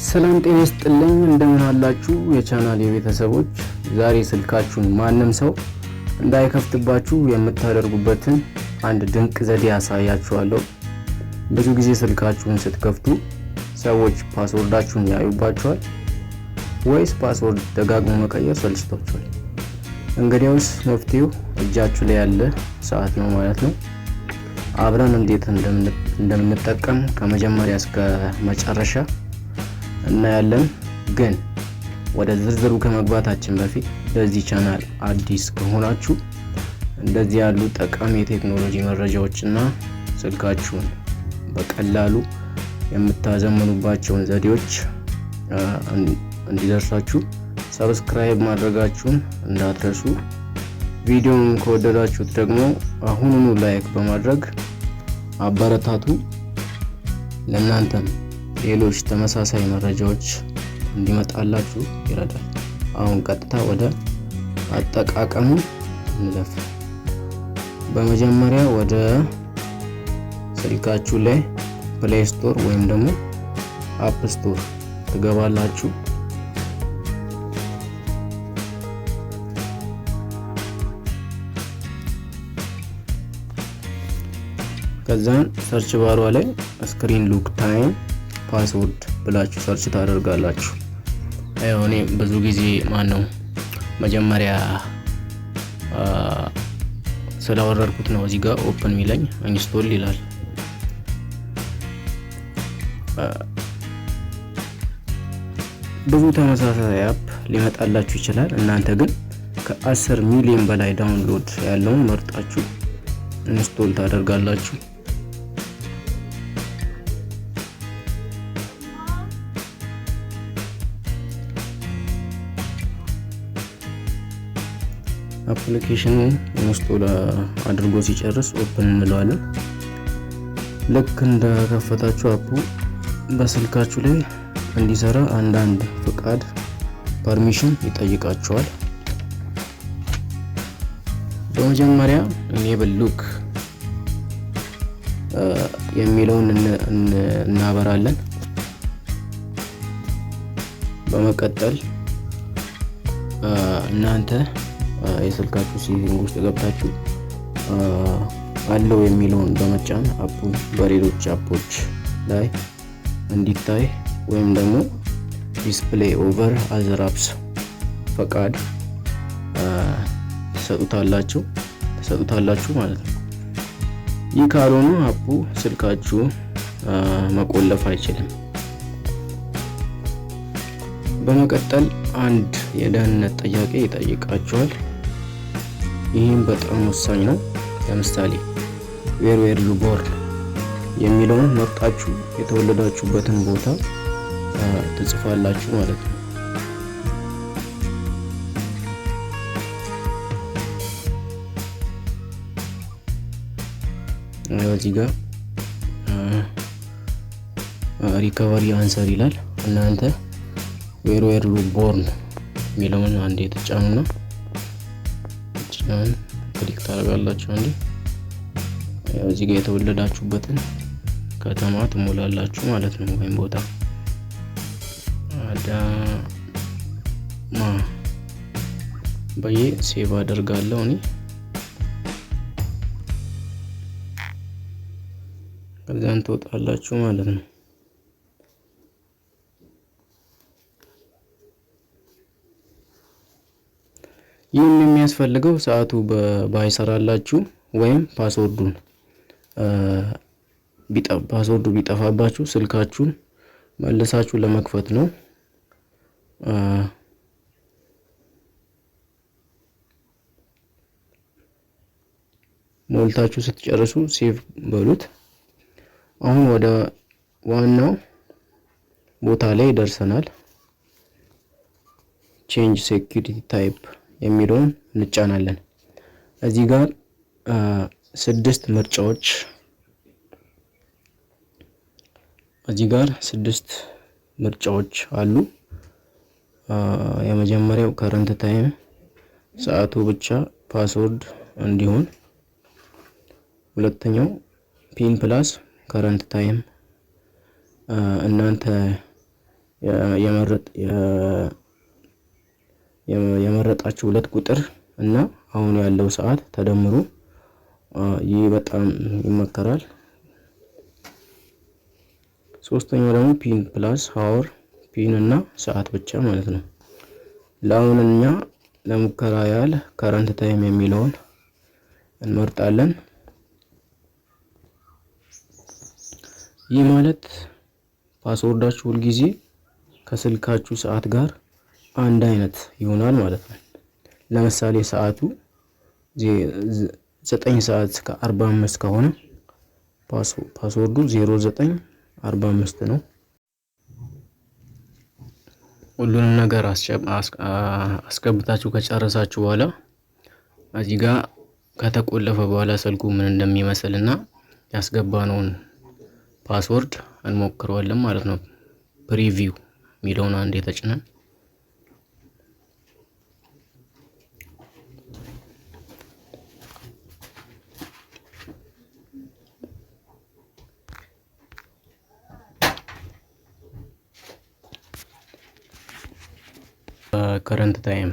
ሰላም ጤና ይስጥልኝ እንደምን አላችሁ የቻናል የቤተሰቦች። ዛሬ ስልካችሁን ማንም ሰው እንዳይከፍትባችሁ የምታደርጉበትን አንድ ድንቅ ዘዴ ያሳያችኋለሁ። ብዙ ጊዜ ስልካችሁን ስትከፍቱ ሰዎች ፓስወርዳችሁን ያዩባችኋል ወይስ ፓስወርድ ደጋግሞ መቀየር ሰልችቷችኋል? እንግዲያውስ መፍትሄው እጃችሁ ላይ ያለ ሰዓት ነው ማለት ነው። አብረን እንዴት እንደምንጠቀም ከመጀመሪያ እስከ መጨረሻ እናያለን። ግን ወደ ዝርዝሩ ከመግባታችን በፊት ለዚህ ቻናል አዲስ ከሆናችሁ እንደዚህ ያሉ ጠቃሚ የቴክኖሎጂ መረጃዎችና ስልካችሁን በቀላሉ የምታዘምኑባቸውን ዘዴዎች እንዲደርሳችሁ ሰብስክራይብ ማድረጋችሁን እንዳትረሱ። ቪዲዮውን ከወደዳችሁት ደግሞ አሁኑኑ ላይክ በማድረግ አበረታቱ። ለእናንተም ሌሎች ተመሳሳይ መረጃዎች እንዲመጣላችሁ ይረዳል። አሁን ቀጥታ ወደ አጠቃቀሙ እንለፍ። በመጀመሪያ ወደ ስልካችሁ ላይ ፕሌይ ስቶር ወይም ደግሞ አፕ ስቶር ትገባላችሁ። ከዛን ሰርች ባሯ ላይ ስክሪን ሉክ ታይም ፓስወርድ ብላችሁ ሰርች ታደርጋላችሁ። እኔ ብዙ ጊዜ መጀመሪያ ስላወረድኩት ነው እዚህ ጋር ኦፕን ሚለኝ ኢንስቶል ይላል። ብዙ ተመሳሳይ አፕ ሊመጣላችሁ ይችላል። እናንተ ግን ከ10 ሚሊዮን በላይ ዳውንሎድ ያለውን መርጣችሁ ኢንስቶል ታደርጋላችሁ። አፕሊኬሽኑ ኢንስቶል አድርጎ ሲጨርስ ኦፕን እንለዋለን። ልክ እንደከፈታችሁ አፑ በስልካችሁ ላይ እንዲሰራ አንዳንድ ፍቃድ ፐርሚሽን ይጠይቃችኋል። በመጀመሪያ ኢኔብል ሉክ የሚለውን እናበራለን። በመቀጠል እናንተ የስልካችሁ ሴቲንግ ውስጥ ገብታችሁ አለው የሚለውን በመጫን አፑ በሌሎች አፖች ላይ እንዲታይ ወይም ደግሞ ዲስፕሌይ ኦቨር አዘር አፕስ ፈቃድ ተሰጡታላችሁ ማለት ነው። ይህ ካልሆነ አፑ ስልካችሁ መቆለፍ አይችልም። በመቀጠል አንድ የደህንነት ጥያቄ ይጠይቃችኋል። ይህም በጣም ወሳኝ ነው። ለምሳሌ ዌር ዩ ቦርን የሚለውን መርጣችሁ የተወለዳችሁበትን ቦታ ትጽፋላችሁ ማለት ነው። እዚህ ጋር ሪከቨሪ አንሰር ይላል። እናንተ ዌር ዩ ቦርን የሚለውን አንዴ ተጫኑና ክሊክ ታደርጋላችሁ። አንዴ እዚህ ጋር የተወለዳችሁበትን ከተማ ትሞላላችሁ ማለት ነው፣ ወይም ቦታ አዳማ በየ ሴቭ አደርጋለሁ እኔ። ከዛን ትወጣላችሁ ማለት ነው። ይህም የሚያስፈልገው ሰዓቱ ባይሰራላችሁ ወይም ፓስወርዱ ቢጠፋባችሁ ስልካችሁን መልሳችሁ ለመክፈት ነው። ሞልታችሁ ስትጨርሱ ሴቭ በሉት። አሁን ወደ ዋናው ቦታ ላይ ደርሰናል። ቼንጅ ሴኩሪቲ ታይፕ የሚለውን እንጫናለን። እዚህ ጋር 6 ምርጫዎች አሉ። የመጀመሪያው ከረንት ታይም ሰዓቱ ብቻ ፓስወርድ እንዲሆን፣ ሁለተኛው ፒን ፕላስ ከረንት ታይም እናንተ የመረጣችሁለት ቁጥር እና አሁን ያለው ሰዓት ተደምሮ ይህ በጣም ይመከራል። ሶስተኛው ደግሞ ፒን ፕላስ ሃወር ፒን እና ሰዓት ብቻ ማለት ነው። ለአሁን እኛ ለሙከራ ያህል ከረንት ታይም የሚለውን እንመርጣለን። ይህ ማለት ፓስወርዳችሁ ሁልጊዜ ከስልካችሁ ሰዓት ጋር አንድ አይነት ይሆናል ማለት ነው። ለምሳሌ ሰዓቱ 9 ሰዓት ከ45 ከሆነ ፓስወርዱ 09:45 ነው። ሁሉንም ነገር አስገብታችሁ ከጨረሳችሁ በኋላ እዚህ ጋር ከተቆለፈ በኋላ ስልኩ ምን እንደሚመስልና ያስገባነውን ፓስወርድ እንሞክረዋለን ማለት ነው። ፕሪቪው የሚለውን አንዴ ተጭነን ከረንት ታይም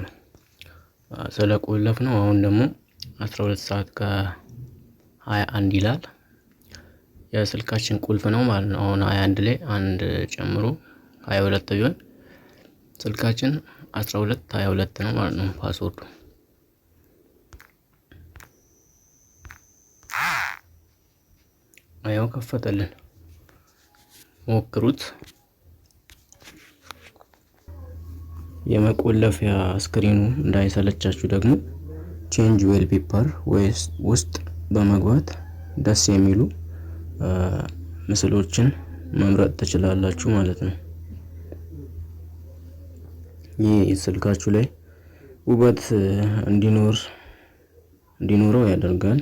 ስለቆለፍ ነው። አሁን ደግሞ 12 ሰዓት ከ21 ይላል። የስልካችን ቁልፍ ነው ማለት ነው። አሁን 21 ላይ አንድ ጨምሮ 22 ቢሆን ስልካችን 12:22 ነው ማለት ነው ፓስወርዱ። አያው ከፈተልን፣ ሞክሩት። የመቆለፊያ ስክሪኑ እንዳይሰለቻችሁ ደግሞ ቼንጅ ዌልፔፐር ውስጥ በመግባት ደስ የሚሉ ምስሎችን መምረጥ ትችላላችሁ ማለት ነው። ይህ ስልካችሁ ላይ ውበት እንዲኖረው ያደርጋል።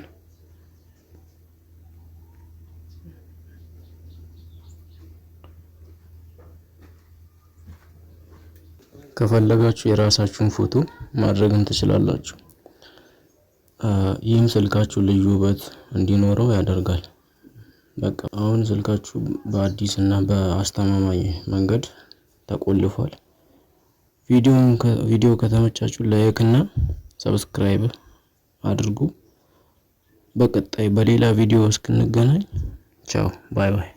ከፈለጋችሁ የራሳችሁን ፎቶ ማድረግም ትችላላችሁ። ይህም ስልካችሁ ልዩ ውበት እንዲኖረው ያደርጋል። በቃ አሁን ስልካችሁ በአዲስ እና በአስተማማኝ መንገድ ተቆልፏል። ቪዲዮ ከተመቻችሁ ላይክ እና ሰብስክራይብ አድርጉ። በቀጣይ በሌላ ቪዲዮ እስክንገናኝ ቻው ባይ ባይ።